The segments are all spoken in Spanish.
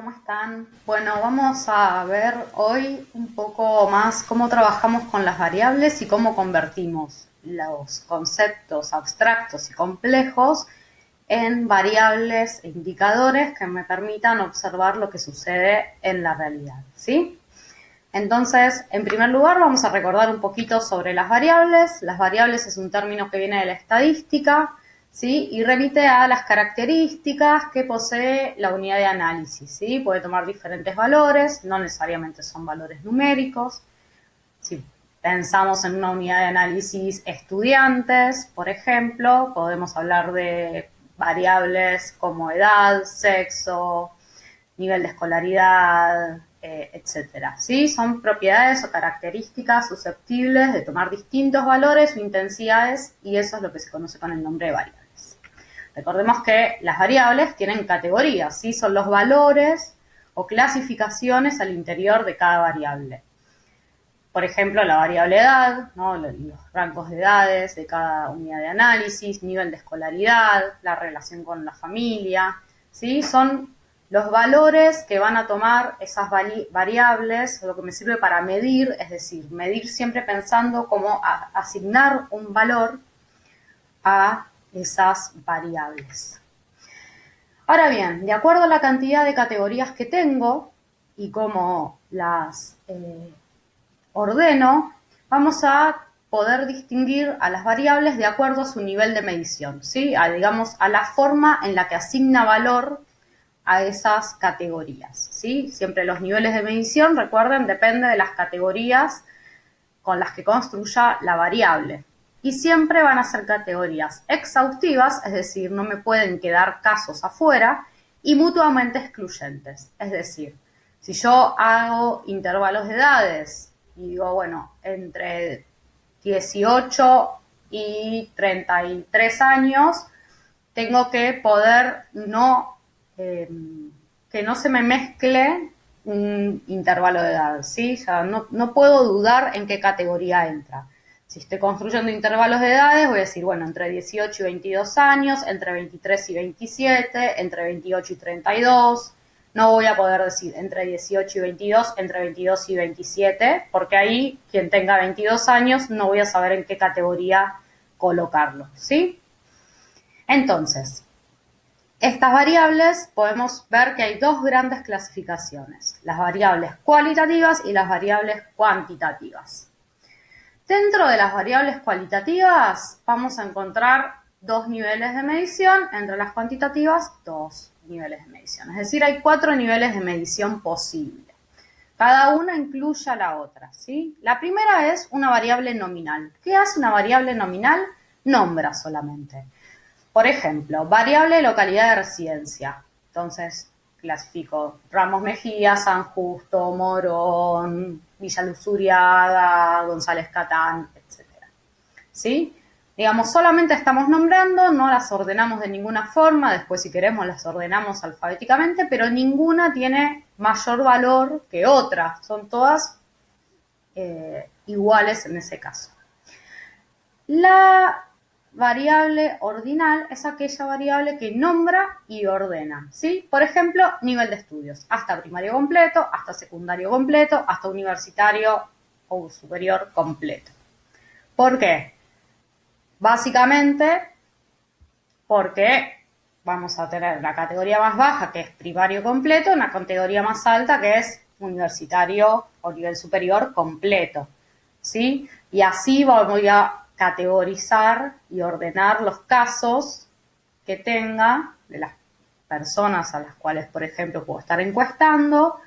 ¿Cómo están? Bueno, vamos a ver hoy un poco más cómo trabajamos con las variables y cómo convertimos los conceptos abstractos y complejos en variables e indicadores que me permitan observar lo que sucede en la realidad, ¿sí? Entonces, en primer lugar, vamos a recordar un poquito sobre las variables. Las variables es un término que viene de la estadística, ¿sí? Y remite a las características que posee la unidad de análisis, ¿sí? Puede tomar diferentes valores, no necesariamente son valores numéricos. Si pensamos en una unidad de análisis estudiantes, por ejemplo, podemos hablar de variables como edad, sexo, nivel de escolaridad, etcétera. ¿Sí? Son propiedades o características susceptibles de tomar distintos valores o intensidades y eso es lo que se conoce con el nombre de variables. Recordemos que las variables tienen categorías, ¿sí? Son los valores o clasificaciones al interior de cada variable. Por ejemplo, la variable edad, ¿no? Los rangos de edades de cada unidad de análisis, nivel de escolaridad, la relación con la familia, ¿sí? Son los valores que van a tomar esas variables, lo que me sirve para medir, es decir, medir siempre pensando cómo asignar un valor a esas variables. Ahora bien, de acuerdo a la cantidad de categorías que tengo y cómo las ordeno, vamos a poder distinguir a las variables de acuerdo a su nivel de medición, ¿sí? Digamos, a la forma en la que asigna valor a esas categorías, ¿sí? Siempre los niveles de medición, recuerden, depende de las categorías con las que construya la variable. Y siempre van a ser categorías exhaustivas, es decir, no me pueden quedar casos afuera, y mutuamente excluyentes. Es decir, si yo hago intervalos de edades y digo, bueno, entre 18 y 33 años, tengo que poder que no se me mezcle un intervalo de edad, ¿sí? Ya no puedo dudar en qué categoría entra. Si estoy construyendo intervalos de edades, voy a decir, bueno, entre 18 y 22 años, entre 23 y 27, entre 28 y 32. No voy a poder decir entre 18 y 22, entre 22 y 27, porque ahí quien tenga 22 años no voy a saber en qué categoría colocarlo, ¿sí? Entonces, estas variables podemos ver que hay dos grandes clasificaciones, las variables cualitativas y las variables cuantitativas. Dentro de las variables cualitativas vamos a encontrar dos niveles de medición, entre las cuantitativas dos niveles de medición. Es decir, hay 4 niveles de medición posibles. Cada una incluye a la otra, ¿sí? La primera es una variable nominal. ¿Qué hace una variable nominal? Nombra solamente. Por ejemplo, variable localidad de residencia. Entonces, clasifico Ramos Mejía, San Justo, Morón, Villa Luzuriaga, González Catán, etc. ¿Sí? Digamos, solamente estamos nombrando, no las ordenamos de ninguna forma, después si queremos las ordenamos alfabéticamente, pero ninguna tiene mayor valor que otra, son todas iguales en ese caso. La variable ordinal es aquella variable que nombra y ordena, ¿sí? Por ejemplo, nivel de estudios, hasta primario completo, hasta secundario completo, hasta universitario o superior completo. ¿Por qué? Básicamente porque vamos a tener la categoría más baja, que es primario completo, una categoría más alta, que es universitario o nivel superior completo, ¿sí? Y así voy a categorizar y ordenar los casos que tenga de las personas a las cuales, por ejemplo, puedo estar encuestando,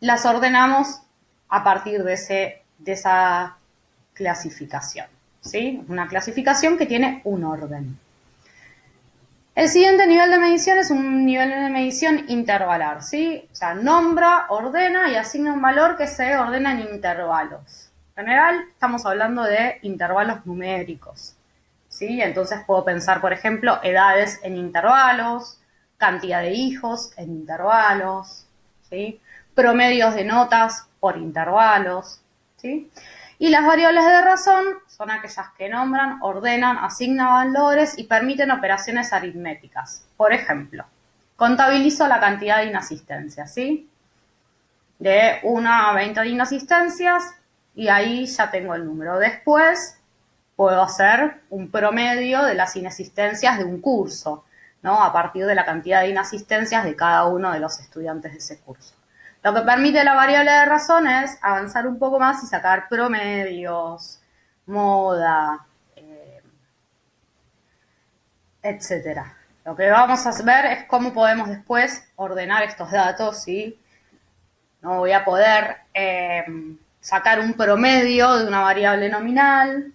las ordenamos a partir de esa clasificación, ¿sí? Una clasificación que tiene un orden. El siguiente nivel de medición es un nivel de medición intervalar, ¿sí? O sea, nombra, ordena y asigna un valor que se ordena en intervalos. En general, estamos hablando de intervalos numéricos, ¿sí? Entonces puedo pensar, por ejemplo, edades en intervalos, cantidad de hijos en intervalos, ¿sí? Promedios de notas por intervalos, ¿sí? Y las variables de razón son aquellas que nombran, ordenan, asignan valores y permiten operaciones aritméticas. Por ejemplo, contabilizo la cantidad de inasistencias, ¿sí? De 1 a 20 de inasistencias y ahí ya tengo el número. Después puedo hacer un promedio de las inasistencias de un curso, ¿no? A partir de la cantidad de inasistencias de cada uno de los estudiantes de ese curso. Lo que permite la variable de razón es avanzar un poco más y sacar promedios, moda, etcétera. Lo que vamos a ver es cómo podemos después ordenar estos datos, ¿sí? No voy a poder sacar un promedio de una variable nominal,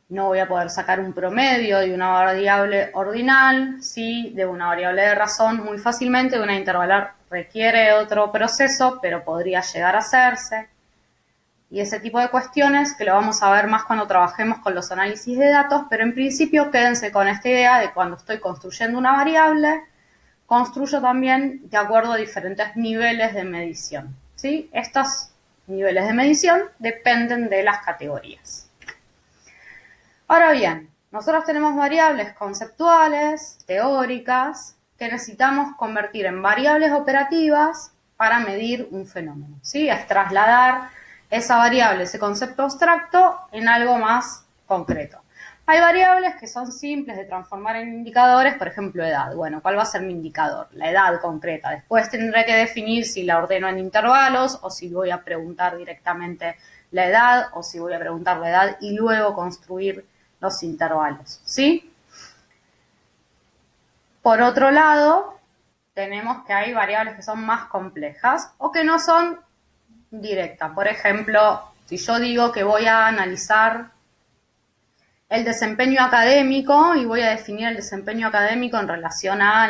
no voy a poder sacar un promedio de una variable ordinal, sí, de una variable de razón muy fácilmente, de una intervalar requiere otro proceso, pero podría llegar a hacerse. Y ese tipo de cuestiones que lo vamos a ver más cuando trabajemos con los análisis de datos, pero en principio quédense con esta idea de cuando estoy construyendo una variable, construyo también de acuerdo a diferentes niveles de medición, ¿sí? Estos niveles de medición dependen de las categorías. Ahora bien, nosotros tenemos variables conceptuales, teóricas, que necesitamos convertir en variables operativas para medir un fenómeno, ¿sí? Es trasladar esa variable, ese concepto abstracto, en algo más concreto. Hay variables que son simples de transformar en indicadores, por ejemplo, edad. Bueno, ¿cuál va a ser mi indicador? La edad concreta. Después tendré que definir si la ordeno en intervalos o si voy a preguntar directamente la edad o si voy a preguntar la edad y luego construir los intervalos, ¿sí? Por otro lado, tenemos que hay variables que son más complejas o que no son directas. Por ejemplo, si yo digo que voy a analizar el desempeño académico y voy a definir el desempeño académico en relación a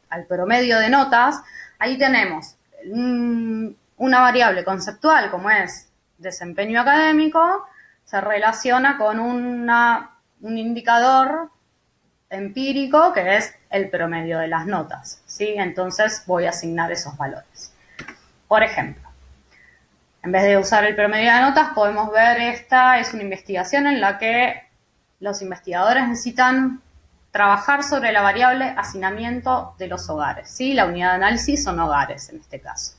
al promedio de notas, ahí tenemos una variable conceptual como es desempeño académico, se relaciona con un indicador empírico que es el promedio de las notas, ¿sí? Entonces voy a asignar esos valores. Por ejemplo, en vez de usar el promedio de notas, podemos ver esta es una investigación en la que los investigadores necesitan trabajar sobre la variable hacinamiento de los hogares, ¿sí? La unidad de análisis son hogares en este caso.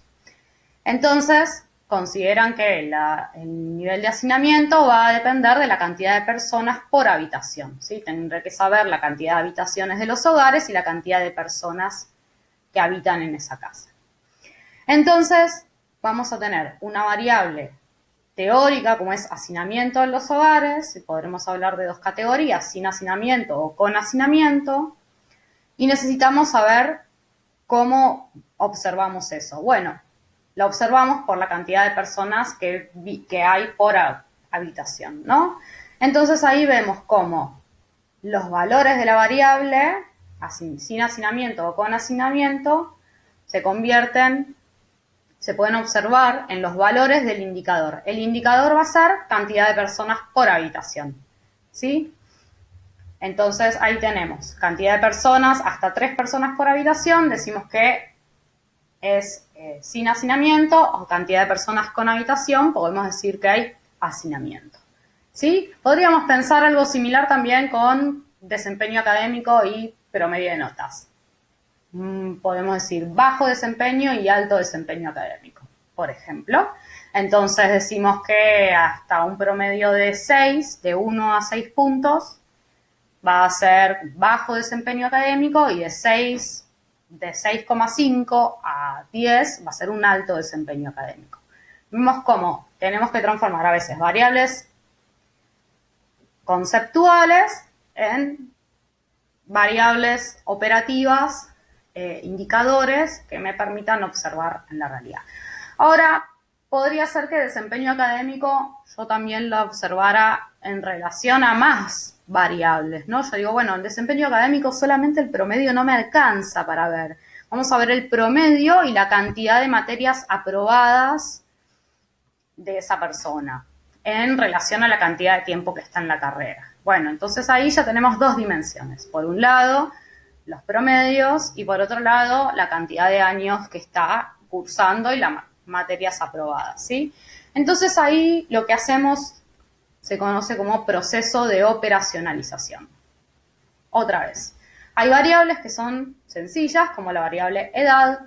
Entonces, consideran que el nivel de hacinamiento va a depender de la cantidad de personas por habitación, ¿sí? Tendré que saber la cantidad de habitaciones de los hogares y la cantidad de personas que habitan en esa casa. Entonces, vamos a tener una variable teórica, como es hacinamiento en los hogares, y podremos hablar de dos categorías, sin hacinamiento o con hacinamiento, y necesitamos saber cómo observamos eso. Bueno, lo observamos por la cantidad de personas que hay por habitación, ¿no? Entonces ahí vemos cómo los valores de la variable, sin hacinamiento o con hacinamiento, se pueden observar en los valores del indicador. El indicador va a ser cantidad de personas por habitación, ¿sí? Entonces ahí tenemos cantidad de personas, hasta 3 personas por habitación, decimos que es sin hacinamiento, o cantidad de personas con habitación, podemos decir que hay hacinamiento, ¿sí? Podríamos pensar algo similar también con desempeño académico y promedio de notas. Podemos decir bajo desempeño y alto desempeño académico, por ejemplo. Entonces decimos que hasta un promedio de 6, de 1 a 6 puntos, va a ser bajo desempeño académico y de 6,5 a 10 va a ser un alto desempeño académico. Vemos cómo tenemos que transformar a veces variables conceptuales en variables operativas, indicadores que me permitan observar en la realidad. Ahora, podría ser que desempeño académico yo también lo observara en relación a más variables, ¿no? Yo digo, bueno, el desempeño académico solamente el promedio no me alcanza para ver. Vamos a ver el promedio y la cantidad de materias aprobadas de esa persona en relación a la cantidad de tiempo que está en la carrera. Bueno, entonces ahí ya tenemos dos dimensiones. Por un lado, los promedios y por otro lado, la cantidad de años que está cursando y las materias aprobadas, ¿sí? Entonces ahí lo que hacemos se conoce como proceso de operacionalización. Otra vez, Hay variables que son sencillas, como la variable edad,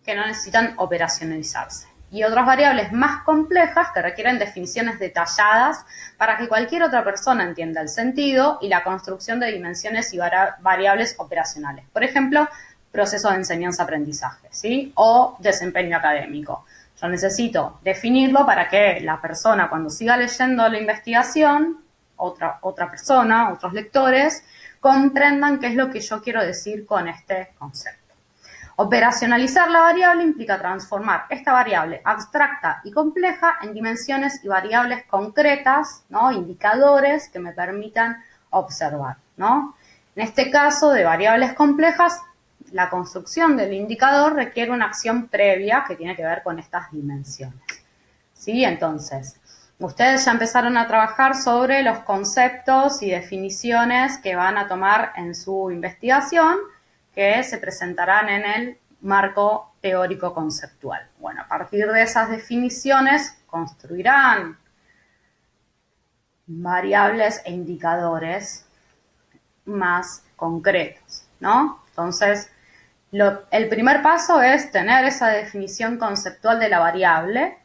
que no necesitan operacionalizarse. Y otras variables más complejas que requieren definiciones detalladas para que cualquier otra persona entienda el sentido y la construcción de dimensiones y variables operacionales. Por ejemplo, proceso de enseñanza-aprendizaje, ¿sí? O desempeño académico. Yo necesito definirlo para que la persona, cuando siga leyendo la investigación, otra persona, otros lectores, comprendan qué es lo que yo quiero decir con este concepto. Operacionalizar la variable implica transformar esta variable abstracta y compleja en dimensiones y variables concretas, ¿no? Indicadores que me permitan observar, ¿no? En este caso de variables complejas, la construcción del indicador requiere una acción previa que tiene que ver con estas dimensiones, ¿sí? Entonces, ustedes ya empezaron a trabajar sobre los conceptos y definiciones que van a tomar en su investigación, que se presentarán en el marco teórico conceptual. Bueno, a partir de esas definiciones construirán variables e indicadores más concretos, ¿no? Entonces, el primer paso es tener esa definición conceptual de la variable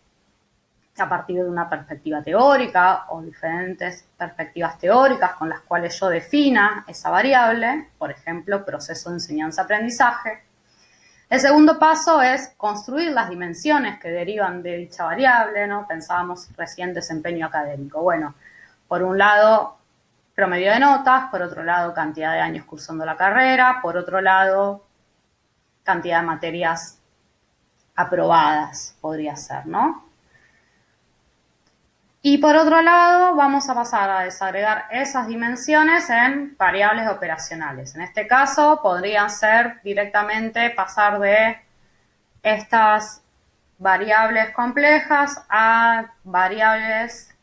a partir de una perspectiva teórica o diferentes perspectivas teóricas con las cuales yo defina esa variable, por ejemplo, proceso de enseñanza-aprendizaje. El segundo paso es construir las dimensiones que derivan de dicha variable, ¿no? Pensábamos recién desempeño académico. Bueno, por un lado, promedio de notas, por otro lado, cantidad de años cursando la carrera, por otro lado, cantidad de materias aprobadas, podría ser, ¿no? Y por otro lado, vamos a pasar a desagregar esas dimensiones en variables operacionales. En este caso, podrían ser directamente pasar de estas variables complejas a variables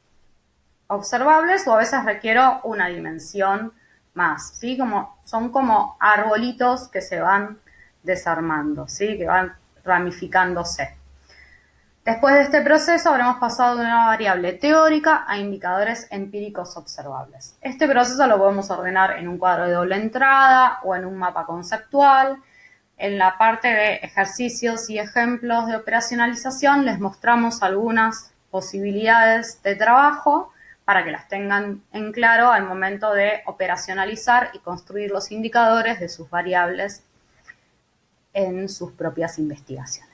observables, o a veces requiero una dimensión más, ¿sí? Son como arbolitos que se van desarmando, ¿sí? Que van ramificándose. Después de este proceso habremos pasado de una variable teórica a indicadores empíricos observables. Este proceso lo podemos ordenar en un cuadro de doble entrada o en un mapa conceptual. En la parte de ejercicios y ejemplos de operacionalización les mostramos algunas posibilidades de trabajo para que las tengan en claro al momento de operacionalizar y construir los indicadores de sus variables en sus propias investigaciones.